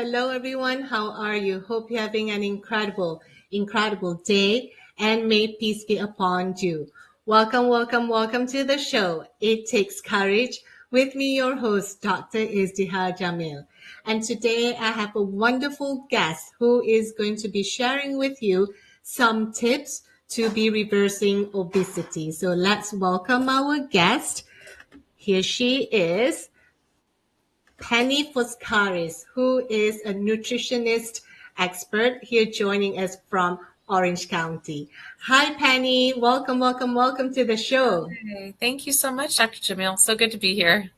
Hello, everyone. How are you? Hope you're having an incredible day, and may peace be upon you. Welcome to the show. It Takes Courage. With me, your host, Dr. Izdihar Jamil. And today I have a wonderful guest who is going to be sharing with you some tips to be reversing obesity. So let's welcome our guest. Here she is. Penny Foskaris, who is a nutritionist expert here joining us from Orange County. Hi, Penny. Welcome to the show. Hey, thank you so much, Dr. Jamil. So good to be here.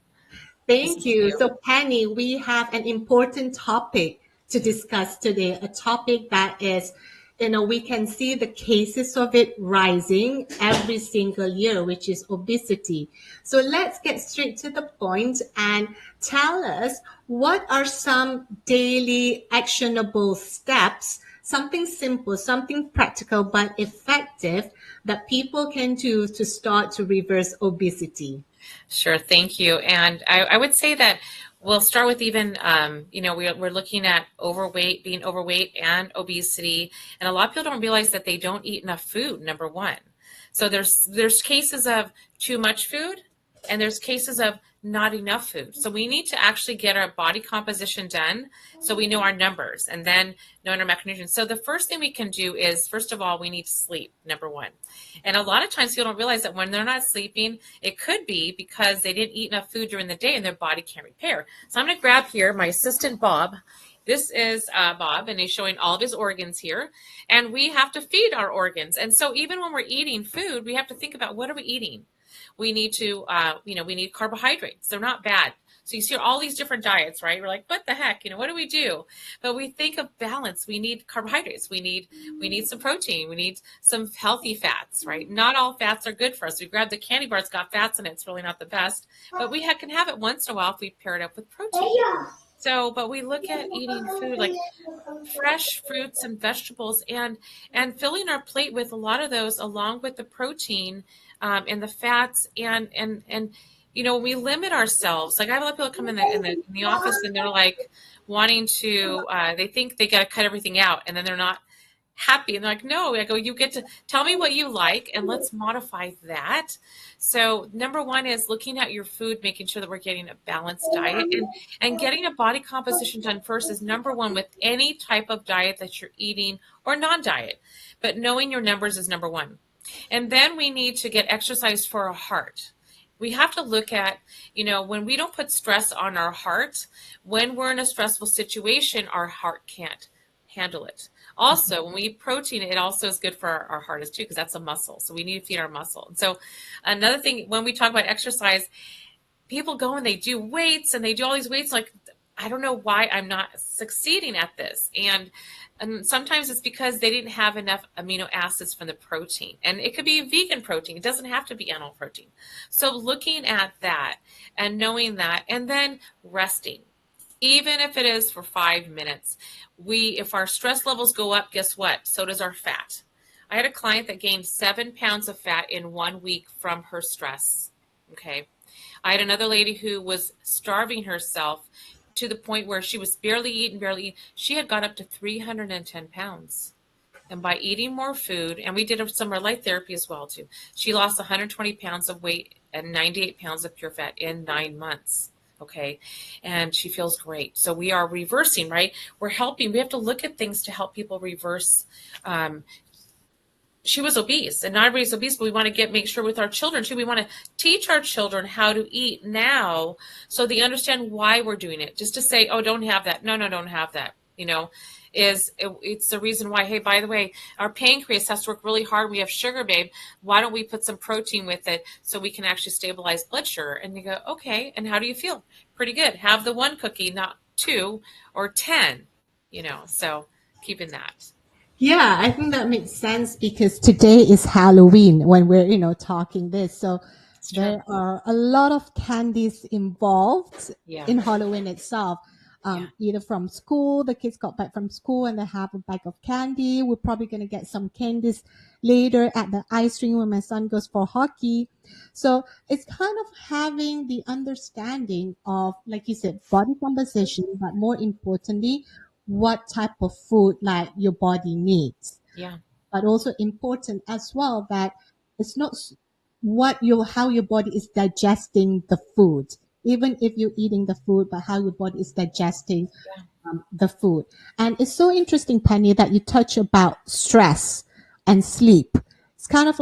Thank you. So, Penny, we have an important topic to discuss today, a topic that is, we can see the cases of it rising every single year, which is obesity. So let's get straight to the point and tell us what are some daily actionable steps, something simple, something practical but effective that people can do to start to reverse obesity. Sure, thank you. And I would say that we'll start with even, we're looking at being overweight and obesity. And a lot of people don't realize that they don't eat enough food, number one. So there's cases of too much food, and there's cases of not enough food. So we need to actually get our body composition done so we know our numbers and then know our macronutrients. So the first thing we can do is, first of all, we need to sleep, number one. And a lot of times people don't realize that when they're not sleeping, it could be because they didn't eat enough food during the day and their body can't repair. So I'm going to grab here my assistant, Bob. This is Bob, and he's showing all of his organs here. And we have to feed our organs. And so even when we're eating food, we have to think about, what are we eating? We need to, we need carbohydrates. They're not bad. So you see all these different diets, right? We're like, what the heck? What do we do? But we think of balance. We need carbohydrates. We need some protein. We need some healthy fats, right? Not all fats are good for us. We grab the candy bar, it's got fats in it. It's really not the best. But we can have it once in a while if we pair it up with protein. So, but we look at eating food like fresh fruits and vegetables and filling our plate with a lot of those along with the protein and the fats and when we limit ourselves, like I have a lot of people come in the office and they're like wanting to, they think they got to cut everything out and then they're not happy. And they're like, no, I go, you get to tell me what you like and let's modify that. So number one is looking at your food, making sure that we're getting a balanced diet and getting a body composition done first is number one with any type of diet that you're eating or non-diet, but knowing your numbers is number one. And then we need to get exercise for our heart. We have to look at, when we don't put stress on our heart, when we're in a stressful situation, our heart can't handle it. Also, when we eat protein, it also is good for our heart too, because that's a muscle. So we need to feed our muscle. And so another thing, when we talk about exercise, people go and they do weights and they do all these weights. Like, I don't know why I'm not succeeding at this. And sometimes it's because they didn't have enough amino acids from the protein. And it could be vegan protein. It doesn't have to be animal protein. So looking at that and knowing that, and then resting. Even if it is for 5 minutes, if our stress levels go up, guess what? So does our fat. I had a client that gained 7 pounds of fat in 1 week from her stress. Okay. I had another lady who was starving herself to the point where she was barely eating. She had got up to 310 pounds. And by eating more food, and we did some light therapy as well too, she lost 120 pounds of weight and 98 pounds of pure fat in 9 months. Okay. And she feels great. So we are reversing, right? We're helping. We have to look at things to help people reverse she was obese, and not everybody's obese, but we want to make sure with our children too. We want to teach our children how to eat now so they understand why we're doing it. Just to say, oh, don't have that. No, don't have that. It's the reason why, hey, by the way, our pancreas has to work really hard. We have sugar, babe. Why don't we put some protein with it so we can actually stabilize blood sugar? And you go, okay, and how do you feel? Pretty good. Have the one cookie, not 2 or 10, so keeping that. Yeah, I think that makes sense because today is Halloween when we're, talking this. So there are a lot of candies involved in Halloween itself. Either from school, the kids got back from school and they have a bag of candy. We're probably going to get some candies later at the ice rink when my son goes for hockey. So it's kind of having the understanding of, like you said, body composition, but more importantly, what type of food like your body needs. Yeah. But also important as well that it's not how your body is digesting the food, even if you're eating the food, but how your body is digesting the food. And it's so interesting, Penny, that you touch about stress and sleep. It's kind of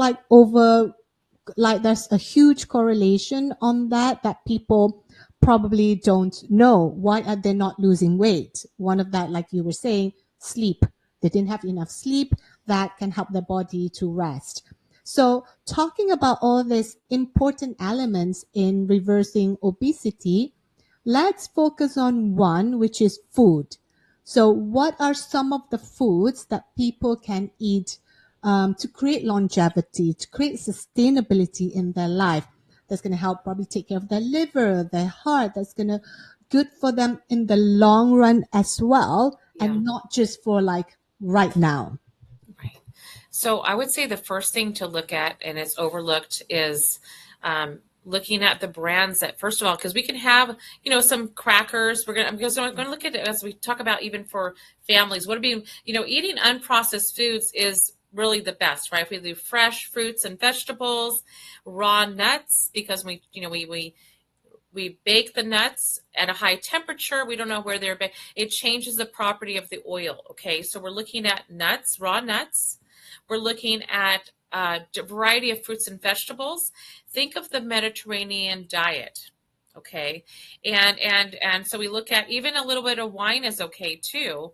there's a huge correlation on that people probably don't know. Why are they not losing weight? One of that, like you were saying, sleep. They didn't have enough sleep. That can help their body to rest. So talking about all these important elements in reversing obesity, let's focus on one, which is food. So what are some of the foods that people can eat to create longevity, to create sustainability in their life? That's going to help probably take care of their liver, their heart. That's going to good for them in the long run as well, and not just for like right now. Right. So I would say the first thing to look at, and it's overlooked, is looking at the brands that, first of all, because we can have, some crackers. I'm going to look at it as we talk about even for families. What would be, eating unprocessed foods is really the best, right? If we do fresh fruits and vegetables, raw nuts, because we bake the nuts at a high temperature. We don't know where they're baked. It changes the property of the oil. Okay, so we're looking at nuts, raw nuts. We're looking at a variety of fruits and vegetables. Think of the Mediterranean diet. Okay, and so we look at even a little bit of wine is okay too,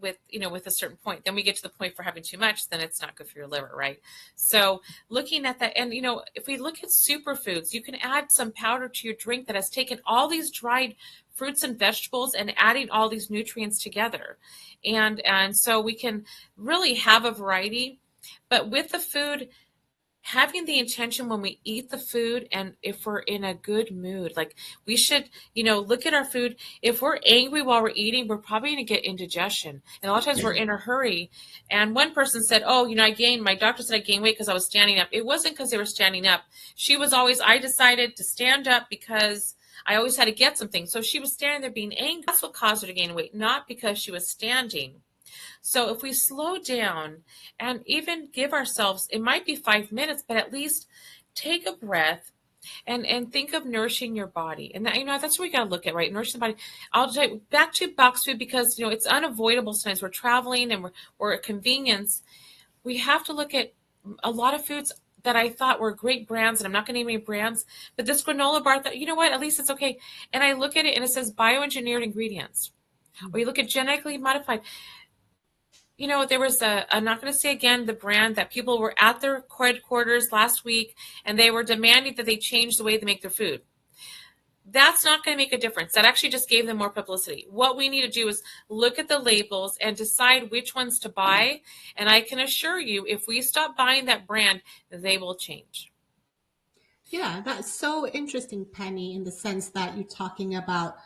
with a certain point. Then we get to the point for having too much, then it's not good for your liver, right? So looking at that, and if we look at superfoods, you can add some powder to your drink that has taken all these dried fruits and vegetables and adding all these nutrients together, and so we can really have a variety. But with the food, having the intention when we eat the food, and if we're in a good mood, like we should, look at our food. If we're angry while we're eating, we're probably going to get indigestion. And a lot of times we're in a hurry. And one person said, oh, my doctor said I gained weight because I was standing up. It wasn't because they were standing up. I decided to stand up because I always had to get something. So she was standing there being angry. That's what caused her to gain weight, not because she was standing. So if we slow down and even give ourselves, it might be 5 minutes, but at least take a breath and think of nourishing your body. And that's what we got to look at, right? Nourishing the body. I'll take back to box food because, it's unavoidable sometimes. We're traveling and we're at convenience. We have to look at a lot of foods that I thought were great brands, and I'm not going to name any brands, but this granola bar, at least it's okay. And I look at it and it says bioengineered ingredients. Or you look at genetically modified. There was I'm not going to say again the brand that people were at their headquarters last week and they were demanding that they change the way they make their food. That's not going to make a difference. That actually just gave them more publicity. What we need to do is look at the labels and decide which ones to buy. And I can assure you, if we stop buying that brand, they will change. Yeah, that's so interesting, Penny, in the sense that you're talking about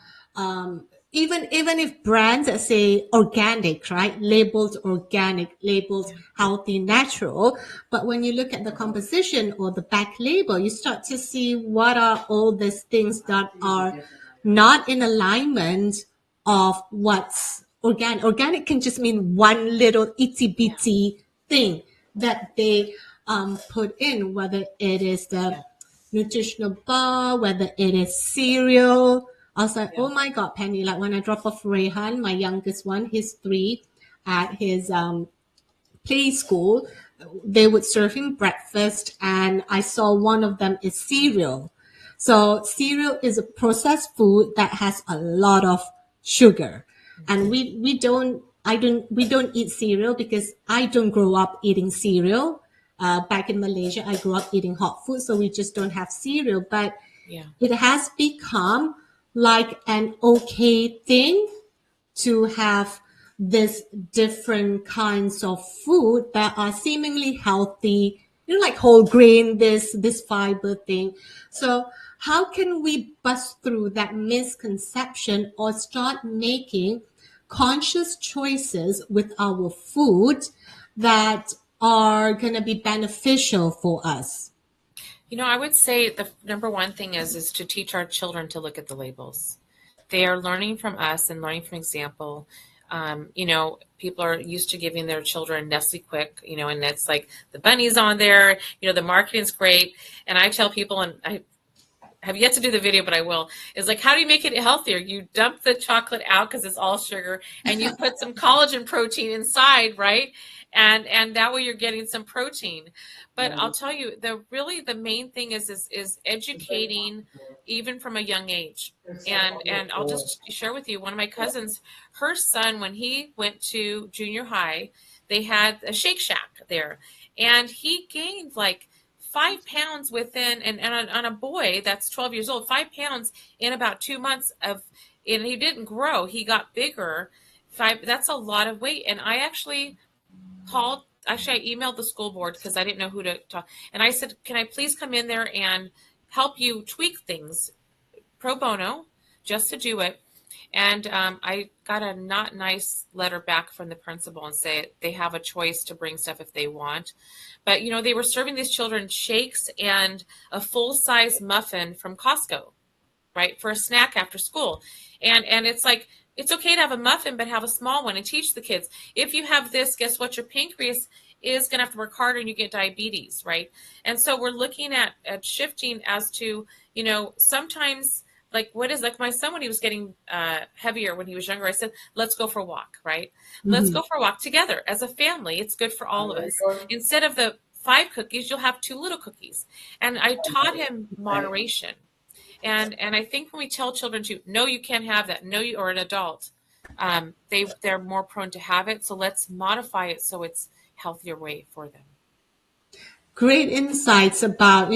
even if brands that say organic, right? Labeled organic, labeled healthy, natural. But when you look at the composition or the back label, you start to see what are all these things that are not in alignment of what's organic. Organic can just mean one little itty bitty thing that they put in, whether it is the nutritional bar, whether it is cereal. I was like, oh my God, Penny, like when I drop off Rehan, my youngest one, he's 3, at his play school, they would serve him breakfast, and I saw one of them is cereal. So cereal is a processed food that has a lot of sugar, and we don't eat cereal because I don't grow up eating cereal. Back in Malaysia, I grew up eating hot food, so we just don't have cereal. But Yeah. it has become like an okay thing to have this different kinds of food that are seemingly healthy, like whole grain, this fiber thing. So how can we bust through that misconception or start making conscious choices with our food that are going to be beneficial for us? I would say the number one thing is to teach our children to look at the labels. They are learning from us and learning from example. People are used to giving their children Nestle Quick, and it's like the bunny's on there, the marketing's great. And I tell people, and I have yet to do the video, but I will, is like, how do you make it healthier? You dump the chocolate out because it's all sugar, and you put some collagen protein inside, right? And that way you're getting some protein. But I'll tell you, the main thing is educating even from a young age. And I'll just share with you, one of my cousins, her son, when he went to junior high, they had a Shake Shack there, and he gained like 5 pounds within, and on a boy that's 12 years old, 5 pounds in about 2 months and he didn't grow, he got bigger. That's a lot of weight. And I actually I emailed the school board because I didn't know who to talk. And I said, can I please come in there and help you tweak things pro bono just to do it? And I got a not nice letter back from the principal and say they have a choice to bring stuff if they want. But, they were serving these children shakes and a full-size muffin from Costco, right, for a snack after school. And it's like, it's okay to have a muffin, but have a small one and teach the kids. If you have this, guess what? Your pancreas is going to have to work harder and you get diabetes, right? And so we're looking at shifting as to, sometimes like my son, when he was getting heavier when he was younger, I said, let's go for a walk, right? Let's go for a walk together as a family. It's good for all of us. Instead of the 5 cookies, you'll have 2 little cookies. And I taught him moderation. And I think when we tell children to, no, you can't have that, no, you, or an adult, they're more prone to have it. So let's modify it so it's healthier way for them. Great insights about,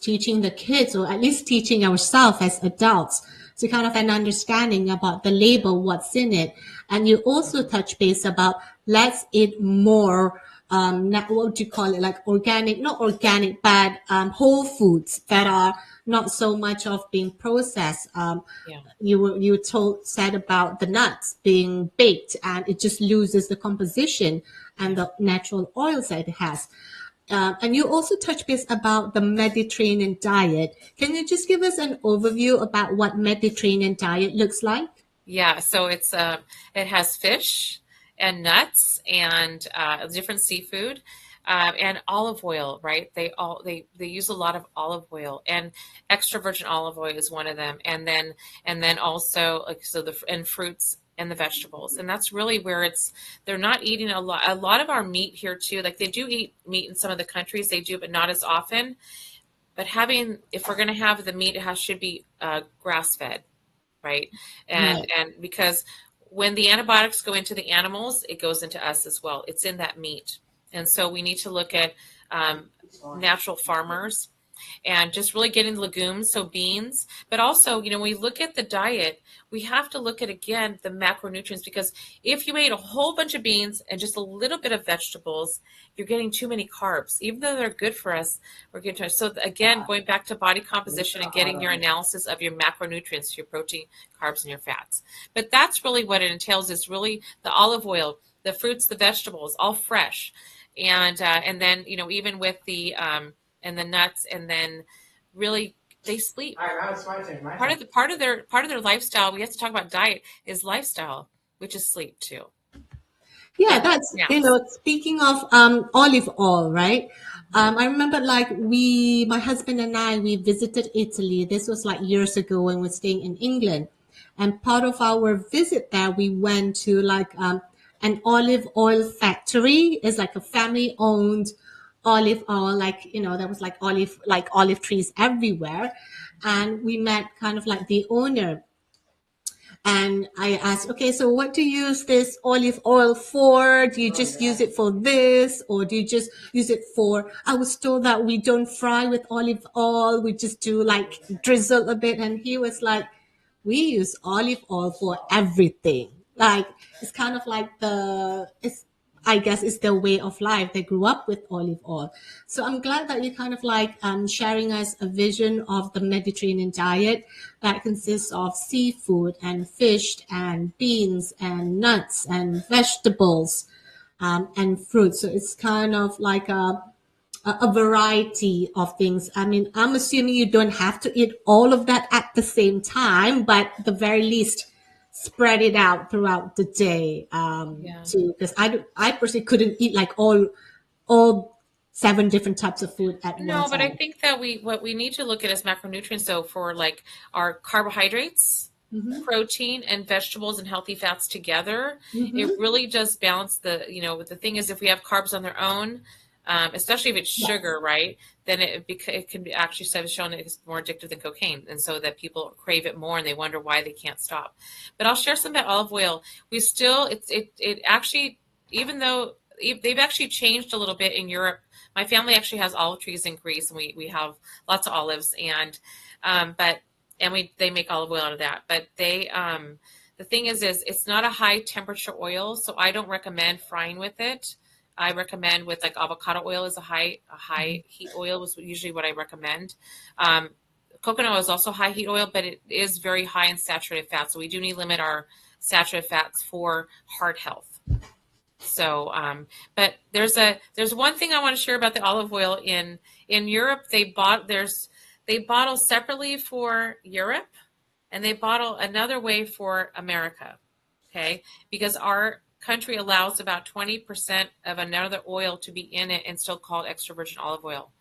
teaching the kids, or at least teaching ourselves as adults, to kind of an understanding about the label, what's in it. And you also touch base about let's eat more, what would you call it, like organic, not organic, but whole foods that are not so much of being processed. Yeah. You said about the nuts being baked and it just loses the composition and the natural oils that it has. And you also touch base about the Mediterranean diet. Can you just give us an overview about what Mediterranean diet looks like? Yeah, so it has fish and nuts and different seafood and olive oil, right? They use a lot of olive oil, and extra virgin olive oil is one of them, and then also and fruits and the vegetables. And that's really where they're not eating a lot of our meat here too. Like they do eat meat in some of the countries, they do, but not as often. But if we're going to have the meat, should be grass fed, right? And because when the antibiotics go into the animals, it goes into us as well. It's in that meat. And so we need to look at natural farmers and just really getting legumes, so beans. But also, when we look at the diet, we have to look at, again, the macronutrients, because if you ate a whole bunch of beans and just a little bit of vegetables, you're getting too many carbs. Even though they're good for us, we're getting too much. So again, going back to body composition and getting your analysis of your macronutrients, your protein, carbs, and your fats. But that's really what it entails, is really the olive oil, the fruits, the vegetables, all fresh. And then, even with the and the nuts, and then really they sleep. Part of their lifestyle, we have to talk about diet, is lifestyle, which is sleep too. Yeah, that's, speaking of olive oil, right? I remember my husband and I, we visited Italy. This was like years ago when we were staying in England. And part of our visit there, we went to an olive oil factory. It's like a family owned olive oil, like, there was like olive trees everywhere. And we met kind of like the owner. And I asked, okay, so what do you use this olive oil for? Do you just use it for this? Or do you just use it for, I was told that we don't fry with olive oil. We just do like drizzle a bit. And he was like, we use olive oil for everything. Like, it's kind of like I guess it's their way of life. They grew up with olive oil. So I'm glad that you're kind of like sharing us a vision of the Mediterranean diet that consists of seafood and fish and beans and nuts and vegetables, and fruit. So it's kind of like a variety of things. I mean, I'm assuming you don't have to eat all of that at the same time, but at the very least, spread it out throughout the day. To Because I personally couldn't eat like all 7 different types of food at one No, but I time. think that what we need to look at is macronutrients. So for like our carbohydrates, protein, and vegetables and healthy fats together, it really does balance the thing is if we have carbs on their own, especially if it's sugar, right? Then it can be actually shown it's more addictive than cocaine, and so that people crave it more and they wonder why they can't stop. But I'll share some about olive oil. We still it actually, even though they've actually changed a little bit in Europe. My family actually has olive trees in Greece, and we have lots of olives, and they make olive oil out of that. But the thing is it's not a high temperature oil, so I don't recommend frying with it. I recommend with like avocado oil is a high heat oil is usually what I recommend. Coconut oil is also high heat oil, but it is very high in saturated fat, so we do need to limit our saturated fats for heart health. So, but there's one thing I want to share about the olive oil in Europe. They bottle separately for Europe, and they bottle another way for America. Okay, because our country allows about 20% of another oil to be in it and still called extra virgin olive oil.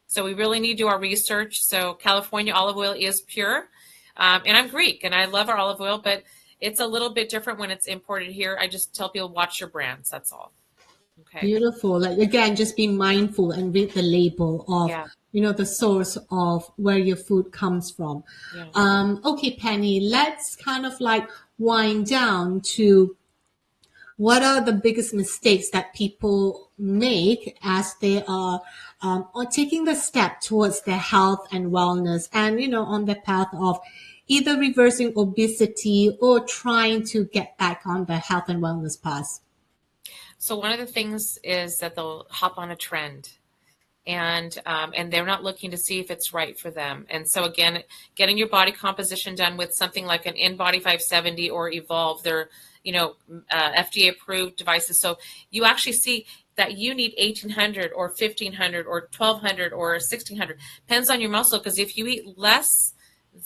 So we really need to do our research. So California olive oil is pure, and I'm Greek and I love our olive oil, but it's a little bit different when it's imported here. I just tell people watch your brands. That's all. Okay. Beautiful. Like, again, just be mindful and read the label of, Yeah. the source of where your food comes from. Yeah. Okay, Penny, let's kind of like wind down to what are the biggest mistakes that people make as they are or taking the step towards their health and wellness, and on the path of either reversing obesity or trying to get back on the health and wellness path. So one of the things is that they'll hop on a trend, and they're not looking to see if it's right for them. And so again, getting your body composition done with something like an InBody 570 or Evolve, they're FDA approved devices. So you actually see that you need 1800 or 1500 or 1200 or 1600. Depends on your muscle, because if you eat less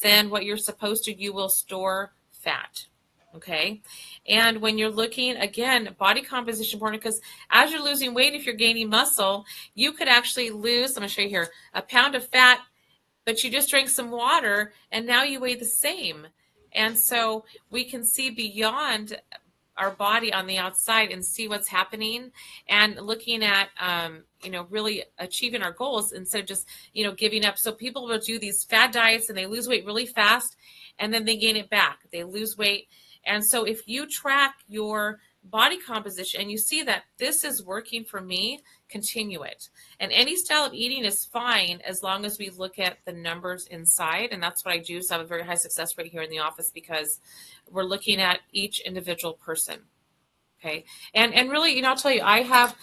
than what you're supposed to, you will store fat. Okay. And when you're looking, again, body composition important, because as you're losing weight, if you're gaining muscle, you could actually lose, I'm going to show you here, a pound of fat, but you just drank some water and now you weigh the same. And so we can see beyond our body on the outside and see what's happening, and looking at, really achieving our goals instead of just, giving up. So people will do these fad diets and they lose weight really fast and then they gain it back. They lose weight. And so if you track your body composition and you see that this is working for me, continue it. And any style of eating is fine as long as we look at the numbers inside. And that's what I do. So I have a very high success rate here in the office because we're looking at each individual person. Okay. And really, I'll tell you, I have,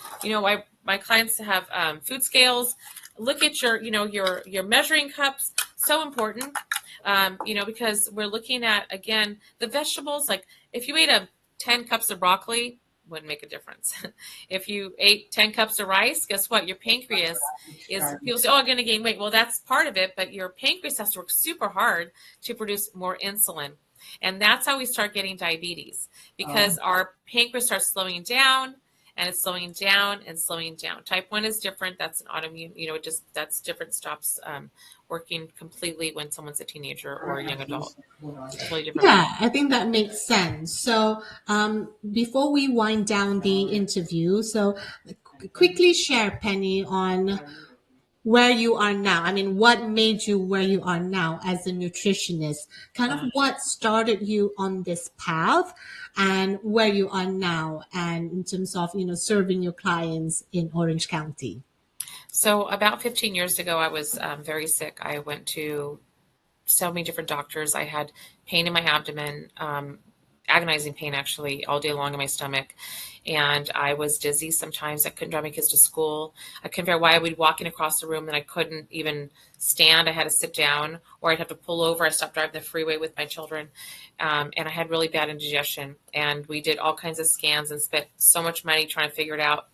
my clients have food scales. Look at your measuring cups. So important. Because we're looking at, again, the vegetables. Like if you ate 10 cups of broccoli, wouldn't make a difference. If you ate 10 cups of rice, guess what? Your pancreas people say, oh, I'm going to gain weight. Well, that's part of it, but your pancreas has to work super hard to produce more insulin. And that's how we start getting diabetes, because our pancreas starts slowing down, and it's slowing down and slowing down. Type 1 is different. That's an autoimmune, that's different, stops working completely when someone's a teenager or a young adult. It's totally different. Yeah, I think that makes sense. So before we wind down the interview, so quickly share, Penny, on where you are now. I mean, what made you where you are now as a nutritionist? Kind of what started you on this path and where you are now, and in terms of, serving your clients in Orange County. So about 15 years ago, I was very sick. I went to so many different doctors. I had pain in my abdomen, agonizing pain actually all day long in my stomach. And I was dizzy sometimes. I couldn't drive my kids to school. I couldn't figure out why I would walk in across the room and I couldn't even stand. I had to sit down or I'd have to pull over. I stopped driving the freeway with my children. And I had really bad indigestion. And we did all kinds of scans and spent so much money trying to figure it out.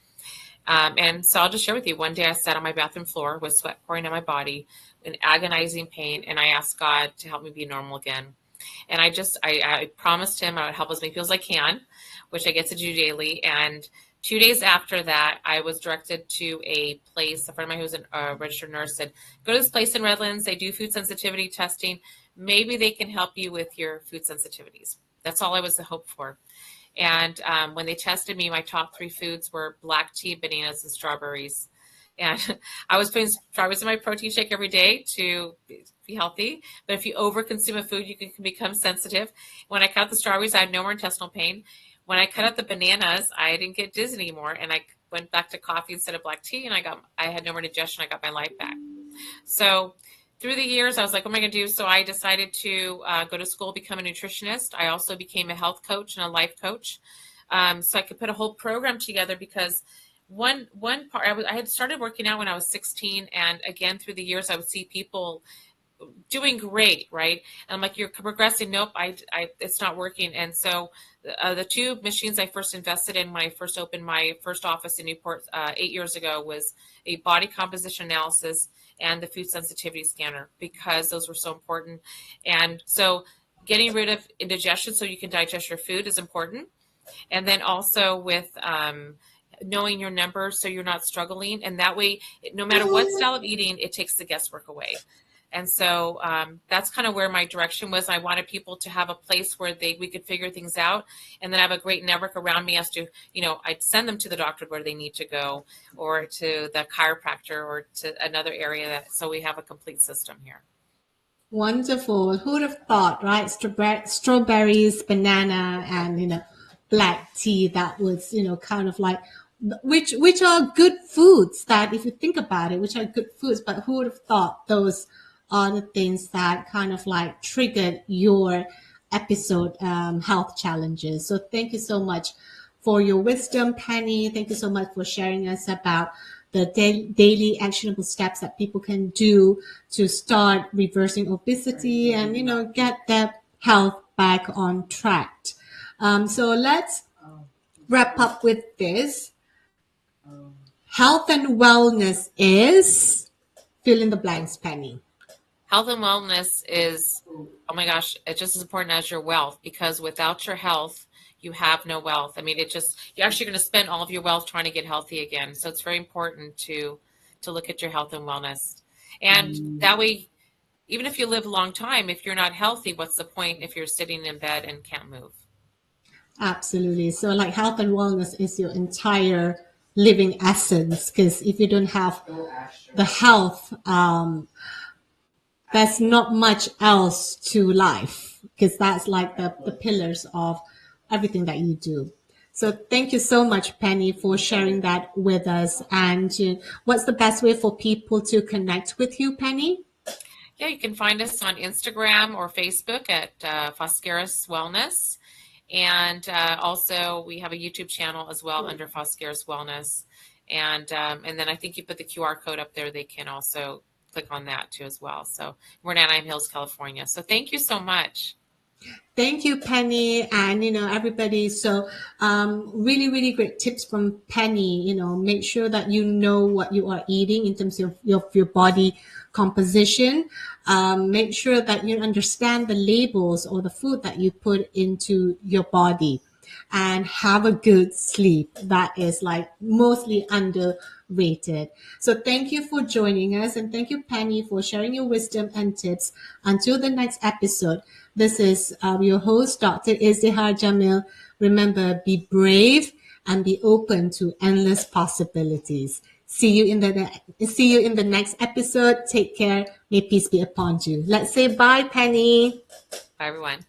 And so I'll just share with you, one day I sat on my bathroom floor with sweat pouring on my body in agonizing pain. And I asked God to help me be normal again. And I promised him I would help as many people as I can, which I get to do daily. And 2 days after that, I was directed to a place. A friend of mine who's a registered nurse said, go to this place in Redlands. They do food sensitivity testing. Maybe they can help you with your food sensitivities. That's all I was the hope for. And when they tested me, my top 3 foods were black tea, bananas, and strawberries. And I was putting strawberries in my protein shake every day to be healthy. But if you overconsume a food, you can become sensitive. When I cut out the strawberries, I had no more intestinal pain. When I cut out the bananas, I didn't get dizzy anymore. And I went back to coffee instead of black tea. And I had no more indigestion. I got my life back. So through the years, I was like, what am I going to do? So I decided to go to school, become a nutritionist. I also became a health coach and a life coach. So I could put a whole program together because one part, I had started working out when I was 16. And again, through the years, I would see people doing great, right? And I'm like, you're progressing. Nope, it's not working. And so the 2 machines I first invested in when I first opened my first office in Newport 8 years ago was a body composition analysis and the food sensitivity scanner, because those were so important. And so getting rid of indigestion so you can digest your food is important. And then also with knowing your numbers so you're not struggling. And that way, no matter what style of eating, it takes the guesswork away. And so that's kind of where my direction was. I wanted people to have a place where we could figure things out. And then I have a great network around me as to, I'd send them to the doctor where they need to go, or to the chiropractor, or to another area. So we have a complete system here. Wonderful. Who would have thought, right? Strawberries, banana, and, black tea. That was, kind of like, which are good foods that, if you think about it, which are good foods, but who would have thought those are the things that kind of like triggered your episode health challenges. So thank you so much for your wisdom, Penny. Thank you so much for sharing us about the daily actionable steps that people can do to start reversing obesity and, get their health back on track. So let's wrap up with this. Health and wellness is fill in the blanks, Penny. Health and wellness is, oh my gosh, it's just as important as your wealth, because without your health, you have no wealth. I mean, you're actually going to spend all of your wealth trying to get healthy again. So it's very important to look at your health and wellness. And that way, even if you live a long time, if you're not healthy, what's the point if you're sitting in bed and can't move? Absolutely. So like health and wellness is your entire living essence, because if you don't have the health, there's not much else to life, because that's like the pillars of everything that you do. So thank you so much, Penny, for sharing that with us. And what's the best way for people to connect with you, Penny? Yeah, you can find us on Instagram or Facebook at Foskaris Wellness. And also we have a YouTube channel as well under Foskaris Wellness. And then I think you put the QR code up there. They can also click on that too as well. So we're in Anaheim Hills, California. So thank you so much. Thank you, Penny, and everybody. So really, really great tips from Penny. Make sure that you know what you are eating in terms of your body composition. Make sure that you understand the labels or the food that you put into your body, and have a good sleep. That is like mostly underrated. So thank you for joining us, and thank you, Penny, for sharing your wisdom and tips. Until the next episode, this is your host, Dr. Izdihar Jamil. Remember, be brave and be open to endless possibilities. See you in the next episode. Take care. May peace be upon you. Let's say bye, Penny. Bye, everyone.